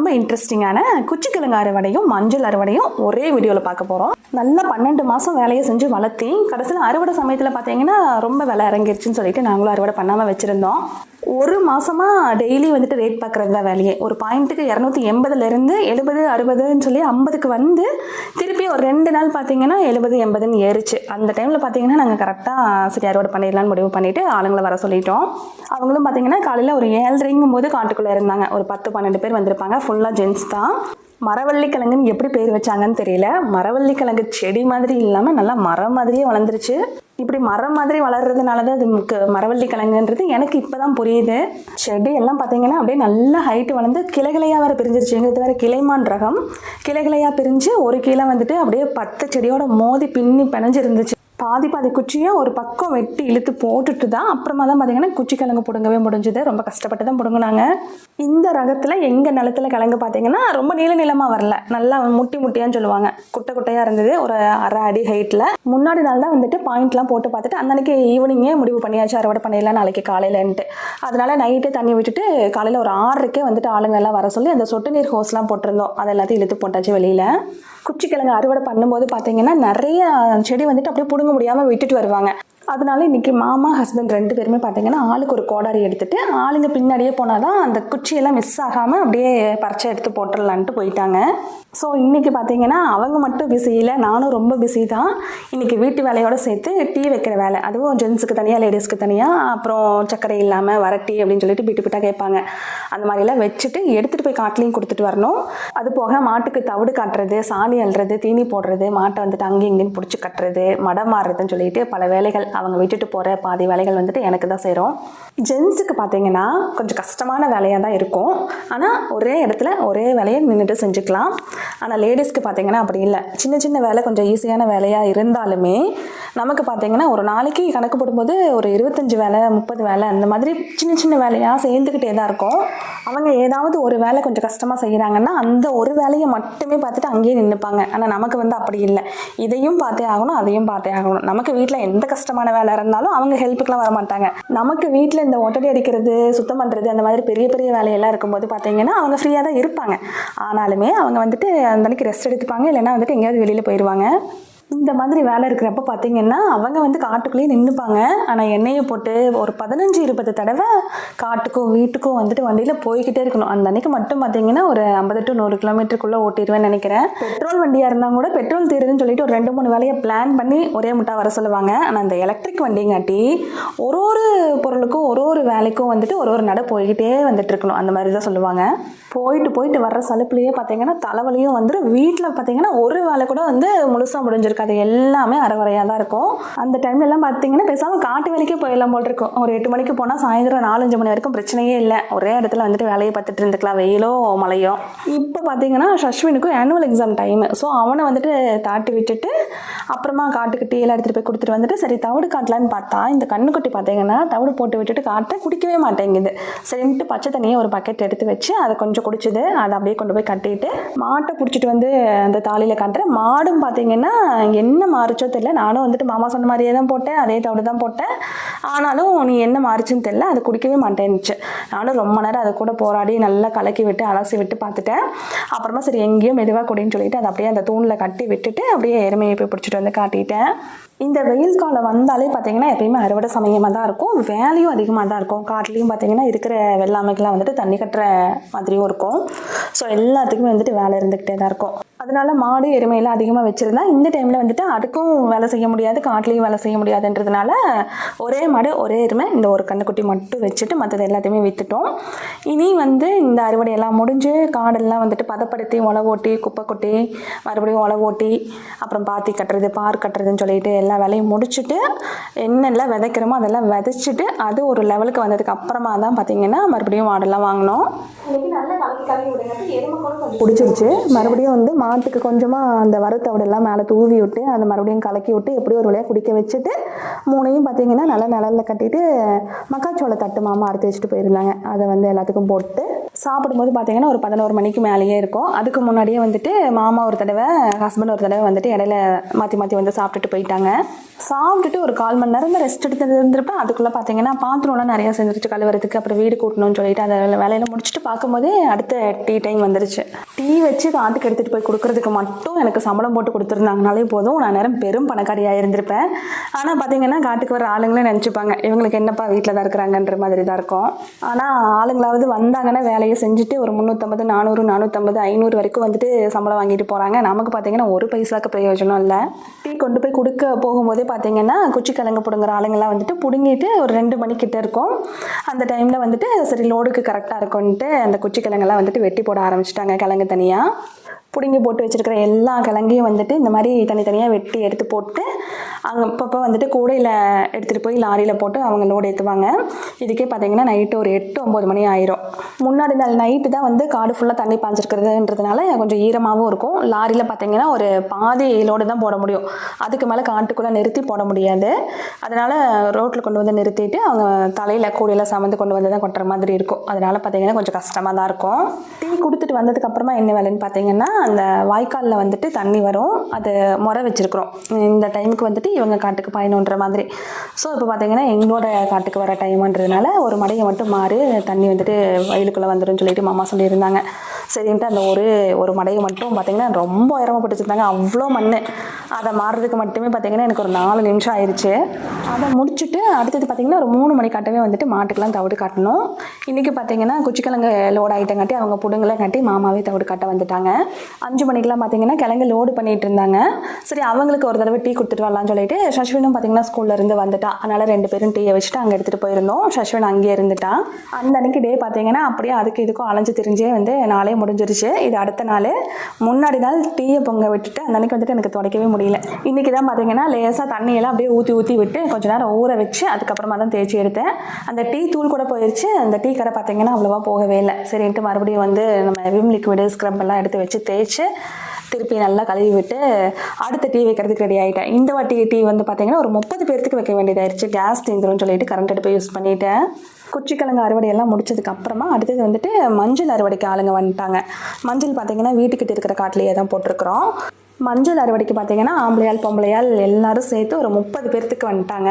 ரொம்ப இன்ட்ரெஸ்டிங்கான குச்சிக்கிழங்கு அறுவடையும் மஞ்சள் அறுவடையும் ஒரே வீடியோவில் பார்க்க போகிறோம். நல்லா 12 மாதம் வேலையை செஞ்சு வளர்த்தி கடைசியில் அறுவடை சமயத்தில் பார்த்தீங்கன்னா ரொம்ப விலை இறங்கிருச்சுன்னு சொல்லிட்டு நாங்களும் அறுவடை பண்ணாமல் வச்சுருந்தோம். ஒரு மாதமாக டெய்லி வந்துட்டு ரேட் பார்க்குறது தான் வேலையே. ஒரு பாயிண்ட்டுக்கு 280லேருந்து 70 60ன்னு சொல்லி 50க்கு வந்து திருப்பி ஒரு 2 நாள் பார்த்தீங்கன்னா 70 80ன்னு ஏறிச்சு. அந்த டைமில் பார்த்தீங்கன்னா நாங்கள் கரெக்டாக சரி அறுவடை பண்ணிடலான்னு முடிவு பண்ணிவிட்டு ஆளுங்களை வர சொல்லிட்டோம். அவங்களும் பார்த்தீங்கன்னா காலையில் ஒரு 7:30 போது காட்டுக்குள்ளே இருந்தாங்க. ஒரு 10-12 பேர் வந்திருப்பாங்க. ஃபுல்லாக ஜென்ஸ் தான். மரவள்ளி கிழங்குன்னு எப்படி பேர் வச்சாங்கன்னு தெரியல. மரவள்ளி கிழங்கு செடி மாதிரி இல்லாமல் நல்லா மரம் மாதிரியே வளர்ந்துருச்சு. இப்படி மரம் மாதிரி வளர்றதுனால தான் அது மரவள்ளி கிழங்குன்றது எனக்கு இப்போ தான் புரியுது. செடி எல்லாம் பார்த்தீங்கன்னா அப்படியே நல்லா ஹைட்டு வளர்ந்து கிளைகளையாக வேறு பிரிஞ்சிருச்சு. எங்களுக்கு வேறு கிளைமான் ரகம். கிளைகளையாக பிரிஞ்சு ஒரு கீழே வந்துட்டு அப்படியே 10 செடியோட மோதி பின்னி பிணைஞ்சு இருந்துச்சு. பாதி குச்சியை ஒரு பக்கம் வெட்டி இழுத்து போட்டுட்டு தான் அப்புறமா தான் பார்த்தீங்கன்னா குச்சி கிழங்கு பிடுங்கவே முடிஞ்சுது. ரொம்ப கஷ்டப்பட்டு தான் பிடுங்கினாங்க. இந்த ரகத்தில் எங்கள் நிலத்தில் கிழங்கு பார்த்தீங்கன்னா ரொம்ப நீளமாக வரல, நல்லா முட்டியான்னு சொல்லுவாங்க, குட்டையாக இருந்தது. ஒரு 1/2 அடி ஹைட்டில். முன்னாடி நாள் தான் வந்துட்டு பாயிண்ட்லாம் போட்டு பார்த்துட்டு அன்னைக்கு ஈவினிங்கே முடிவு பண்ணியாச்சு அறுவடை பண்ணிடலாம் நாளைக்கு காலையிலன்ட்டு. அதனால நைட்டே தண்ணி விட்டுட்டு காலையில் ஒரு 6:30க்கே வந்துட்டு ஆளுங்க எல்லாம் வர சொல்லி அந்த சொட்டு நீர் ஹோஸ்லாம் போட்டிருந்தோம். அதை எல்லாத்தையும் இழுத்து போட்டாச்சு வெளியில். குச்சி கிழங்கு அறுவடை பண்ணும்போது பார்த்தீங்கன்னா நிறைய செடி வந்துட்டு அப்படியே பிடுங்க முடியாமல் விட்டுட்டு வருவாங்க. அதனால இன்றைக்கி மாமா ஹஸ்பண்ட் 2 பேருமே பார்த்தீங்கன்னா ஆளுக்கு ஒரு கோடாரி எடுத்துகிட்டு ஆளுங்க பின்னாடியே போனால் தான் அந்த குச்சியெல்லாம் மிஸ் ஆகாமல் அப்படியே பறிச்சு எடுத்து போட்டுடலான்ட்டு போயிட்டாங்க. ஸோ இன்றைக்கி பார்த்தீங்கன்னா அவங்க மட்டும் பிஸி இல்லை, நானும் ரொம்ப பிஸி தான். இன்றைக்கி வீட்டு வேலையோடு சேர்த்து டீ வைக்கிற வேலை, அதுவும் ஜென்ஸுக்கு தனியாக லேடிஸ்க்கு தனியாக, அப்புறம் சர்க்கரை இல்லாமல் வரட்டி அப்படின்னு சொல்லிட்டு பிட்டாக கேட்பாங்க. அந்த மாதிரிலாம் வச்சுட்டு எடுத்துகிட்டு போய் காட்டிலையும் கொடுத்துட்டு வரணும். அது போக மாட்டுக்கு தவிடு காட்டுறது, சாணி அள்ளுறது, தீனி போடுறது, மாட்டை வந்துட்டு அங்கேயும் இங்கேயும் பிடிச்சி கட்டுறது, மடம் மாறுறதுன்னு சொல்லிட்டு பல வேலைகள் அவங்க விட்டுட்டு போகிற பாதி வேலைகள் வந்துட்டு எனக்கு தான் செய்கிறோம். ஜென்ஸுக்கு பார்த்தீங்கன்னா கொஞ்சம் கஷ்டமான வேலையாக தான் இருக்கும். ஆனால் ஒரே இடத்துல ஒரே வேலையை நின்றுட்டு செஞ்சுக்கலாம். ஆனால் லேடிஸ்க்கு பார்த்தீங்கன்னா அப்படி இல்லை. சின்ன வேலை கொஞ்சம் ஈஸியான வேலையாக இருந்தாலுமே நமக்கு பார்த்தீங்கன்னா ஒரு நாளைக்கு கணக்கு போடும்போது ஒரு 25 வேலை 30 வேலை அந்த மாதிரி சின்ன வேலையாக சேர்ந்துக்கிட்டே தான் இருக்கும். அவங்க ஏதாவது ஒரு வேலை கொஞ்சம் கஷ்டமாக செய்கிறாங்கன்னா அந்த ஒரு வேலையை மட்டுமே பார்த்துட்டு அங்கேயே நின்றுப்பாங்க. ஆனால் நமக்கு வந்து அப்படி இல்லை. இதையும் பார்த்தே ஆகணும், அதையும் பார்த்தே ஆகணும். நமக்கு வீட்டில் எந்த கஷ்டமான வேலை இருந்தாலும் அவங்க ஹெல்ப்புக்கெலாம் வர மாட்டாங்க. நமக்கு வீட்டில் இந்த ஒட்டடி அடிக்கிறது, சுத்தம் பண்ணுறது, அந்த மாதிரி பெரிய வேலையெல்லாம் இருக்கும்போது பார்த்தீங்கன்னா அவங்க ஃப்ரீயாக தான் இருப்பாங்க. ஆனாலுமே அவங்க வந்துட்டு அந்த அன்றைக்கி ரெஸ்ட் எடுத்துப்பாங்க, இல்லைன்னா வந்துட்டு எங்கேயாவது வெளியில் போயிடுவாங்க. இந்த மாதிரி வேலை இருக்கிறப்ப பார்த்தீங்கன்னா அவங்க வந்து காட்டுக்குள்ளேயே நின்றுப்பாங்க. ஆனால் எண்ணெயை போட்டு ஒரு 15-20 தடவை காட்டுக்கும் வீட்டுக்கும் வந்துட்டு வண்டியில் போய்கிட்டே இருக்கணும். அந்த அன்றைக்கி மட்டும் பார்த்தீங்கன்னா ஒரு 50 to 100 கிலோமீட்டருக்குள்ளே ஓட்டிடுவேன்னு நினைக்கிறேன். பெட்ரோல் வண்டியாக இருந்தால் கூட பெட்ரோல் தீருதுன்னு சொல்லிட்டு ஒரு 2-3 வேலையை பிளான் பண்ணி ஒரே முட்டா வர சொல்லுவாங்க. ஆனால் அந்த எலக்ட்ரிக் வண்டிங்காட்டி ஒரு பொருளுக்கும் ஒரு வேலைக்கும் வந்துட்டு ஒரு நட போய்கிட்டே வந்துட்டு இருக்கணும். அந்த மாதிரி தான் சொல்லுவாங்க. போயிட்டு வர்ற சலுப்புலேயே பார்த்தீங்கன்னா தலைவலியும் வந்துடும். வீட்டில் பார்த்தீங்கன்னா ஒரு வேலை கூட வந்து முழுசாக முடிஞ்சிருக்கும். அது எல்லாமே அரைவரையாக தான் இருக்கும். அந்த டைம்ல எல்லாம் பார்த்தீங்கன்னா பேசாமல் காட்டு வேலைக்கே போயிடலாம் போல் இருக்கும். ஒரு 8 மணிக்கு போனால் சாயந்தரம் 4-5 மணி வரைக்கும் பிரச்சனையே இல்லை. ஒரே இடத்துல வந்துட்டு வேலையை பார்த்துட்டு இருந்துக்கலாம், வெயிலோ மழையோ. இப்போ பார்த்தீங்கன்னா சஷ்வினுக்கும் ஆனுவல் எக்ஸாம் டைமு. ஸோ அவனை வந்துட்டு தாட்டி விட்டுட்டு அப்புறமா காட்டுக்கு டீ எல்லாம் எடுத்துகிட்டு போய் கொடுத்துட்டு வந்துட்டு சரி தவிடு காட்டலான்னு பார்த்தா இந்த கண்ணுக்குட்டி பார்த்தீங்கன்னா தவிடு போட்டு விட்டுட்டு காட்டை குடிக்கவே மாட்டேங்குது. சரின்ட்டு பச்சை தண்ணியை ஒரு பக்கெட் எடுத்து வச்சு அதை கொஞ்சம் குடிச்சுது. அதை அப்படியே கொண்டு போய் கட்டிட்டு மாட்டை பிடிச்சிட்டு வந்து அந்த தாலியில் காட்டுறேன். மாடும் பார்த்தீங்கன்னா என்ன மாறிச்சோ தெரியல. நானும் வந்துட்டு மாமா சொன்ன மாதிரியே தான் போட்டேன், அதே தவிடு தான் போட்டேன். ஆனாலும் நீ என்ன மாறிச்சுன்னு தெரியல, அது குடிக்கவே மாட்டேன்னுச்சு. நானும் ரொம்ப நேரம் அதை கூட போராடி நல்லா கலக்கி விட்டு அலசி விட்டு பார்த்துட்டேன். அப்புறமா சரி எங்கேயும் மெதுவாக குடின்னு சொல்லிட்டு அதை அப்படியே அந்த தூணில் கட்டி விட்டுட்டு அப்படியே எருமையை போய் பிடிச்சிட்டு வந்து காட்டிட்டேன். இந்த வெயில் காலம் வந்தாலே பார்த்தீங்கன்னா எப்பயுமே அறுவடை சமயமாக தான் இருக்கும். வேலையும் அதிகமாக தான் இருக்கும். காட்டிலையும் பார்த்தீங்கன்னா இருக்கிற வெள்ளாமைக்கெலாம் வந்துட்டு தண்ணி கட்டுற மாதிரியும் இருக்கும். ஸோ எல்லாத்துக்குமே வந்துட்டு வேலை இருந்துக்கிட்டே தான் இருக்கும். அதனால மாடு எருமையெல்லாம் அதிகமாக வச்சுருந்தா இந்த டைமில் வந்துட்டு அதுக்கும் வேலை செய்ய முடியாது, காட்டிலையும் வேலை செய்ய முடியாதுன்றதுனால ஒரே மாடு ஒரே எருமை இந்த ஒரு கண்ணுக்குட்டி மட்டும் வச்சுட்டு மற்றது எல்லாத்தையுமே விற்றுட்டோம். இனி வந்து இந்த அறுவடையெல்லாம் முடிஞ்சு காடெல்லாம் வந்துட்டு பதப்படுத்தி உழவு ஓட்டி குப்பை கொட்டி மறுபடியும் உழவு ஓட்டி அப்புறம் பாத்தி கட்டுறது பார் கட்டுறதுன்னு சொல்லிட்டு எல்லா வேலையும் முடிச்சுட்டு என்னெல்லாம் விதைக்கிறோமோ அதெல்லாம் விதைச்சிட்டு அது ஒரு லெவலுக்கு வந்ததுக்கு அப்புறமா தான் பார்த்திங்கன்னா மறுபடியும் மாடெல்லாம் வாங்கினோம். இன்றைக்கி நல்லா கலக்கி விடுங்க. எருமை கூட கொஞ்சம் பிடிச்சிருச்சு. மறுபடியும் வந்து மாட்டுக்கு கொஞ்சமாக அந்த வறுத்தவிடெல்லாம் மேலே தூவி விட்டு அதை மறுபடியும் கலக்கி விட்டு எப்படி ஒரு வழியாக குடிக்க வச்சுட்டு 3ஐயும் பார்த்தீங்கன்னா நல்லா நிழலில் கட்டிட்டு மக்காச்சோள தட்டு மாமா அறுத்து வச்சுட்டு போயிருந்தாங்க. அதை வந்து எல்லாத்துக்கும் போட்டு சாப்பிடும்போது பார்த்தீங்கன்னா ஒரு 11 மணிக்கு மேலேயே இருக்கும். அதுக்கு முன்னாடியே வந்துட்டு மாமா ஒரு தடவை, ஹஸ்பண்ட் ஒரு தடவை வந்துட்டு இடையில மாற்றி மாற்றி வந்து சாப்பிட்டுட்டு போயிட்டாங்க. சாப்பிட்டுட்டு ஒரு 1/4 மணி நேரம் ரெஸ்ட் எடுத்து இருந்திருப்பேன். அதுக்குள்ளே பார்த்தீங்கன்னா பாத்திரம்லாம் நிறையா செஞ்சிருச்சு கழுவுறதுக்கு. அப்புறம் வீடு கூட்டணும்னு சொல்லிட்டு அதை வேலையில் முடிச்சுட்டு பார்க்கும்போதே அடுத்த டீ டைம் வந்துருச்சு. டீ வச்சு காட்டுக்கு எடுத்துகிட்டு போய் கொடுக்குறதுக்கு மட்டும் எனக்கு சம்பளம் போட்டு கொடுத்துருந்தாங்கனாலே போதும், நான் நேரம் பெரும் பணக்காரியாக இருந்திருப்பேன். ஆனால் பார்த்தீங்கன்னா காட்டுக்கு வர ஆளுங்களே நினச்சிப்பாங்க இவங்களுக்கு என்னப்பா வீட்டில் தான் இருக்கிறாங்கன்ற மாதிரி தான் இருக்கும். ஆனால் ஆளுங்களாவது வந்தாங்கன்னா வேலையை செஞ்சுட்டு ஒரு 350, 400, 450, 500 வரைக்கும் வந்துட்டு சம்பளம் வாங்கிட்டு போகிறாங்க. நமக்கு பார்த்தீங்கன்னா ஒரு பைசாக்கு பிரயோஜனம் இல்லை. டீ கொண்டு போய் கொடுக்க போகும்போதே பார்த்தீங்கன்னா குச்சிக்கிழங்கு பிடுங்குற ஆளுங்கெல்லாம் வந்துட்டு பிடுங்கிட்டு ஒரு 2 மணிக்கிட்ட இருக்கும். அந்த டைமில் வந்துட்டு சரி லோடுக்கு கரெக்டாக இருக்கும்ன்ட்டு அந்த குச்சிக்கிழங்கெல்லாம் வந்துட்டு வெட்டி போட ஆரம்பிச்சிட்டாங்க. கிழங்கு தனியாக பிடுங்கி போட்டு வச்சுருக்கிற எல்லா கிழங்கையும் வந்துட்டு இந்த மாதிரி தனித்தனியாக வெட்டி எடுத்து போட்டு அங்கே அப்பப்போ வந்துட்டு கூடையில் எடுத்துகிட்டு போய் லாரியில் போட்டு அவங்க லோடு ஏற்றுவாங்க. இதுக்கே பார்த்தீங்கன்னா நைட்டு ஒரு 8-9 மணி ஆயிரும். முன்னாடி நாள் நைட்டு தான் வந்து காடு ஃபுல்லாக தண்ணி பாய்ச்சிருக்கிறதுன்றதுனால கொஞ்சம் ஈரமாகவும் இருக்கும். லாரியில் பார்த்தீங்கன்னா ஒரு பாதி லோடு தான் போட முடியும். அதுக்கு மேலே காட்டுக்குள்ளே நிறுத்தி போட முடியாது. அதனால் ரோட்டில் கொண்டு வந்து நிறுத்திட்டு அவங்க தலையில் கூடையில் சமந்து கொண்டு வந்து தான் கொட்டுற மாதிரி இருக்கும். அதனால் பார்த்தீங்கன்னா கொஞ்சம் கஷ்டமாக தான் இருக்கும். டீ கொடுத்துட்டு வந்ததுக்கப்புறமா என்ன வேலைன்னு பார்த்தீங்கன்னா அந்த வாய்க்காலில் வந்துட்டு தண்ணி வரும். அது முறை வச்சுருக்குறோம். இந்த டைமுக்கு வந்துட்டு இவங்க காட்டுக்கு பயணுன்ற மாதிரி. ஸோ இப்போ பார்த்தீங்கன்னா எங்களோட காட்டுக்கு வர டைம்ன்றதுனால ஒரு மடையை மட்டும் மாறு தண்ணி வந்துட்டு வயலுக்குள்ளே வந்துடும் சொல்லிட்டு மாமா சொல்லியிருந்தாங்க. சரின்ட்டு அந்த ஒரு மடையை மட்டும் பார்த்தீங்கன்னா ரொம்ப உயரமாகப்பட்டுச்சிருந்தாங்க. அவ்வளோ மண். அதை மாறுறதுக்கு மட்டுமே பார்த்தீங்கன்னா எனக்கு ஒரு 4 நிமிஷம் ஆயிடுச்சு. அதை முடிச்சுட்டு அடுத்தது பார்த்தீங்கன்னா ஒரு 3 மணி காட்டவே வந்துட்டு மாட்டுக்கெல்லாம் தவிடு காட்டணும். இன்றைக்கி பார்த்தீங்கன்னா குச்சிக்கிழங்கு லோடு ஆகிட்டங்காட்டி அவங்க புடுங்கலாம் காட்டி மாமாவே தவிடு காட்ட வந்துட்டாங்க. 5 மணிக்கெலாம் பார்த்தீங்கன்னா கிழங்கு லோடு பண்ணிகிட்டு இருந்தாங்க. சரி அவங்களுக்கு ஒரு தடவை டீ கொடுத்துட்டு வரலான்னு சொல்லிட்டு சஷ்வினும் பார்த்தீங்கன்னா ஸ்கூல்லேருந்து வந்துட்டா. அதனால் 2 பேரும் டீயை வச்சுட்டு அங்கே எடுத்துகிட்டு போயிருந்தோம். சஷ்வின் அங்கேயே இருந்துட்டா. அந்த அன்றைக்கி டே பார்த்தீங்கன்னா அப்படியே அதுக்கு இதுக்கும் அலைஞ்சு திரிஞ்சே வந்து நாளே முடிஞ்சிருச்சு. இது அடுத்த நாள். முன்னாடி நாள் டீயை பொங்க விட்டுட்டு அந்த அன்றைக்கி வந்துட்டு எனக்கு துடைக்கவே முடியல. இன்றைக்கி தான் பார்த்தீங்கன்னா லேசாக தண்ணியெல்லாம் அப்படியே ஊற்றி விட்டு கொஞ்சம் நேரம் ஊற வச்சு அதுக்கப்புறமா தான் தேய்ச்சி எடுத்தேன். அந்த டீ தூள் கூட போயிடுச்சு. அந்த டீ கடை பார்த்தீங்கன்னா அவ்வளோவா போகவே இல்லை. சரின்ட்டு மறுபடியும் வந்து நம்ம விம் லிக்விடு ஸ்க்ரப் எல்லாம் எடுத்து வச்சு தேய்ச்சி திருப்பி நல்லா கழுவி விட்டு அடுத்த டீ வைக்கிறதுக்கு ரெடி ஆகிட்டேன். இந்த வாட்டி டீ வந்து பார்த்தீங்கன்னா ஒரு 30 பேர்த்துக்கு வைக்க வேண்டியதாகிடுச்சு. கேஸ் தீந்துரும்னு சொல்லிட்டு கரண்ட் அடுப்பை யூஸ் பண்ணிவிட்டேன். குச்சிக்கிழங்கு அறுவடையெல்லாம் முடிச்சதுக்கு அப்புறமா அடுத்தது வந்துட்டு மஞ்சள் அறுவடைக்கு ஆளுங்க வந்துட்டாங்க. மஞ்சள் பார்த்தீங்கன்னா வீட்டுக்கிட்ட இருக்கிற காட்டிலேயே தான் போட்டிருக்கிறோம். மஞ்சள் அறுவடைக்கு பார்த்தீங்கன்னா ஆம்பளையால் பொம்பளையால் எல்லாரும் சேர்த்து ஒரு 30 பேர்த்துக்கு வந்துட்டாங்க.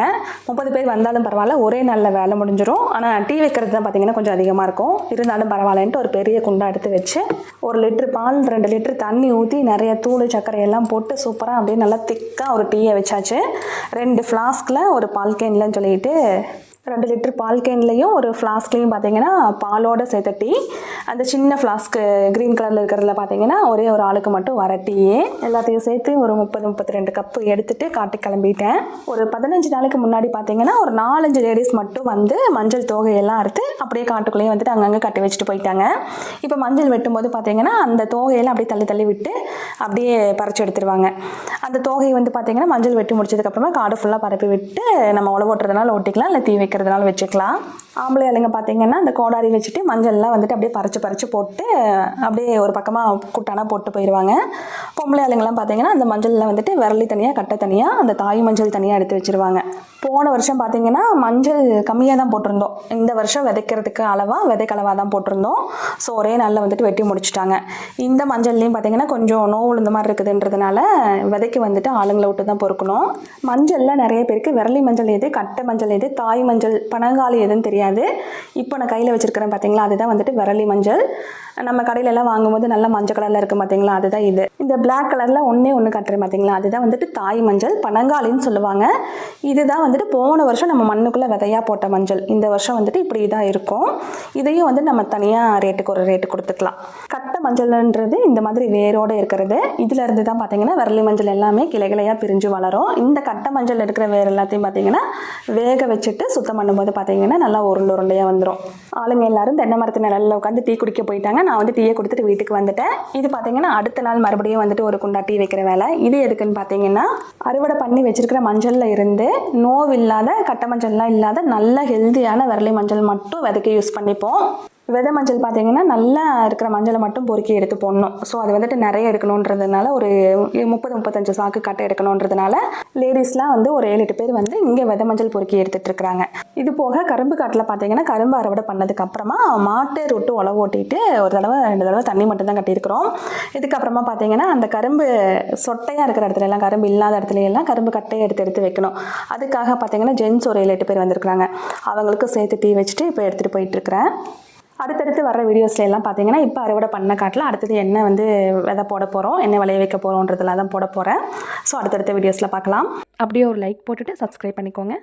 30 பேர் வந்தாலும் பரவாயில்ல, ஒரே நாளில் வேலை முடிஞ்சிடும். ஆனால் டீ வைக்கிறது தான் பார்த்தீங்கன்னா கொஞ்சம் அதிகமாக இருக்கும். இருந்தாலும் பரவாயில்லன்ட்டு ஒரு பெரிய குண்டா எடுத்து வச்சு 1 லிட்டர் பால் 2 லிட்டர் தண்ணி ஊற்றி நிறைய தூள் சர்க்கரை எல்லாம் போட்டு சூப்பராக அப்படியே நல்லா திக்காக ஒரு டீயை வச்சாச்சு. 2 ஃப்ளாஸ்கில் ஒரு பால் கேன்லன்னு சொல்லிட்டு 2 லிட்டர் பால் கேன்லையும் ஒரு ஃப்ளாஸ்க்லையும் பார்த்தீங்கன்னா பாலோடு சேர்த்த டீ. அந்த சின்ன ஃப்ளாஸ்க்கு க்ரீன் கலரில் இருக்கிறதுல பார்த்தீங்கன்னா ஒரே ஒரு ஆளுக்கு மட்டும் வர டீயே. எல்லாத்தையும் சேர்த்து ஒரு 30-32 கப்பு எடுத்துகிட்டு காட்டுக்கு கிளம்பிட்டேன். ஒரு 15 நாளைக்கு முன்னாடி பார்த்தீங்கன்னா ஒரு 4-5 லேடிஸ் மட்டும் வந்து மஞ்சள் தோகையெல்லாம் அறுத்து அப்படியே காட்டுக்குள்ளேயே வந்துட்டு அங்கங்கே கட்டி வச்சுட்டு போயிட்டாங்க. இப்போ மஞ்சள் வெட்டும்போது பார்த்தீங்கன்னா அந்த தோகையெல்லாம் அப்படியே தள்ளி தள்ளி விட்டு அப்படியே பறிச்சு எடுத்துருவாங்க. அந்த தோகையை வந்து பார்த்தீங்கன்னா மஞ்சள் வெட்டி முடிச்சதுக்கப்புறமா காடு ஃபுல்லாக பரப்பி விட்டு நம்ம உழவு ஓட்டுறதுனால ஓட்டிக்கலாம், இல்லை தீ வைக்கிறதுனால வச்சுக்கலாம். ஆம்பளை ஆளுங்க பார்த்தீங்கன்னா அந்த கோடாரி வச்சுட்டு மஞ்சள்லாம் வந்துட்டு அப்படியே பறிச்சு போட்டு அப்படியே ஒரு பக்கமாக குட்டானா போட்டு போயிடுவாங்க. பொம்பளை ஆளுங்கெல்லாம் பார்த்தீங்கன்னா அந்த மஞ்சளில் வந்துட்டு விரலி தனியாக கட்டை தனியாக அந்த தாய் மஞ்சள் தனியாக எடுத்து வச்சுருவாங்க. போன வருஷம் பார்த்தீங்கன்னா மஞ்சள் கம்மியாக தான் போட்டிருந்தோம். இந்த வருஷம் விதைக்கிறதுக்கு விதைக்கலவாக தான் போட்டிருந்தோம். ஸோ ஒரே நாளில் வந்துட்டு வெட்டி முடிச்சுட்டாங்க. இந்த மஞ்சள்லேயும் பார்த்தீங்கன்னா கொஞ்சம் நோவு இந்த மாதிரி இருக்குதுன்றதுனால விதைக்கு வந்துட்டு ஆளுங்களை விட்டு தான் பொறுக்கணும். மஞ்சளில் நிறைய பேருக்கு விரலி மஞ்சள் எது, கட்டை மஞ்சள் எது, தாய் மஞ்சள், பனங்காலி எதுன்னு தெரியாது. இப்போ நான் கையில் வச்சுருக்கிறேன் பார்த்தீங்களா, அதுதான் வந்துட்டு விரலி மஞ்சள். நம்ம கடையில எல்லாம் வாங்கும்போது நல்லா மஞ்சள் கலரில் இருக்குது பார்த்தீங்களா, அதுதான் இது. இந்த பிளாக் கலரில் ஒன்று கட்டுறேன் பார்த்தீங்களா, அதுதான் வந்துட்டு தாய் மஞ்சள், பனங்காலின்னு சொல்லுவாங்க. இதுதான் வந்துட்டு போன வருஷம் நம்ம மண்ணுக்குள்ளே விதையாக போட்ட மஞ்சள். இந்த வருஷம் வந்துட்டு இப்படி தான் இருக்கும். இதையும் வந்து நம்ம தனியாக ஒரு ரேட்டு கொடுத்துக்கலாம். கட்டை மஞ்சள்ன்றது இந்த மாதிரி வேரோடு இருக்கிறது. இதில் இருந்து தான் பார்த்தீங்கன்னா விரலி மஞ்சள் எல்லாமே கிளைகளையாக பிரிஞ்சு வளரும். இந்த கட்டை மஞ்சள் இருக்கிற வேர் எல்லாத்தையும் பார்த்தீங்கன்னா வேக வச்சுட்டு சுத்தம் பண்ணும்போது பார்த்தீங்கன்னா நல்லா உருண்டையாக வந்துடும். ஆளுங்க எல்லாரும் தென்னை மரத்து நிழலில் உட்காந்து டீ குடிக்க போயிட்டாங்க. நான் வந்து டீயை கொடுத்துட்டு வீட்டுக்கு வந்துட்டேன். இது பார்த்தீங்கன்னா அடுத்த நாள் மறுபடியும் வந்துட்டு ஒரு குண்டா டீ வைக்கிற வேலை. இது எதுக்குன்னு பார்த்தீங்கன்னா அறுவடை பண்ணி வச்சிருக்கிற மஞ்சளில் இருந்து நோவு இல்லாத, கட்டை மஞ்சள்லாம் இல்லாத நல்ல ஹெல்த்தியான விரலி மஞ்சள் மட்டும் விதைக்க யூஸ் பண்ணிப்போம். விதை மஞ்சள் பார்த்தீங்கன்னா நல்லா இருக்கிற மஞ்சளை மட்டும் பொறுக்கி எடுத்து போடணும். ஸோ அது வந்துட்டு நிறைய எடுக்கணுன்றதுனால ஒரு 30-35 சாக்கு கட்டை எடுக்கணுன்றதுனால லேடிஸ்லாம் வந்து ஒரு 7-8 பேர் வந்து இங்கே விதை மஞ்சள் பொறுக்கி எடுத்துகிட்டு இருக்கிறாங்க. இது போக கரும்பு காட்டில் பார்த்தீங்கன்னா கரும்பு அறுவடை பண்ணதுக்கப்புறமா மாட்டு ரொட்டு உழவு ஓட்டிட்டு ஒரு தடவை 2 தடவை தண்ணி மட்டும்தான் கட்டியிருக்கிறோம். இதுக்கப்புறமா பார்த்தீங்கன்னா அந்த கரும்பு சொட்டையாக இருக்கிற இடத்துல எல்லாம், கரும்பு இல்லாத இடத்துல எல்லாம் கரும்பு கட்டையை எடுத்து வைக்கணும். அதுக்காக பார்த்தீங்கன்னா ஜென்ஸ் ஒரு 7-8 பேர் வந்திருக்கிறாங்க. அவங்களுக்கு சேர்த்து டீ வச்சுட்டு இப்போ எடுத்துகிட்டு போயிட்டுருக்கிறேன். அடுத்தடுத்து வர வீடியோஸ்ல எல்லாம் பார்த்தீங்கன்னா இப்போ அறுவடை பண்ண காட்டில் அடுத்தது என்ன வந்து விதை போட போகிறோம், என்ன விளைய வைக்க போகிறோன்றதுல தான் போட போகிறேன். ஸோ அடுத்தடுத்த வீடியோஸில் பார்க்கலாம். அப்படியே ஒரு லைக் போட்டுட்டு சப்ஸ்கிரைப் பண்ணிக்கோங்க.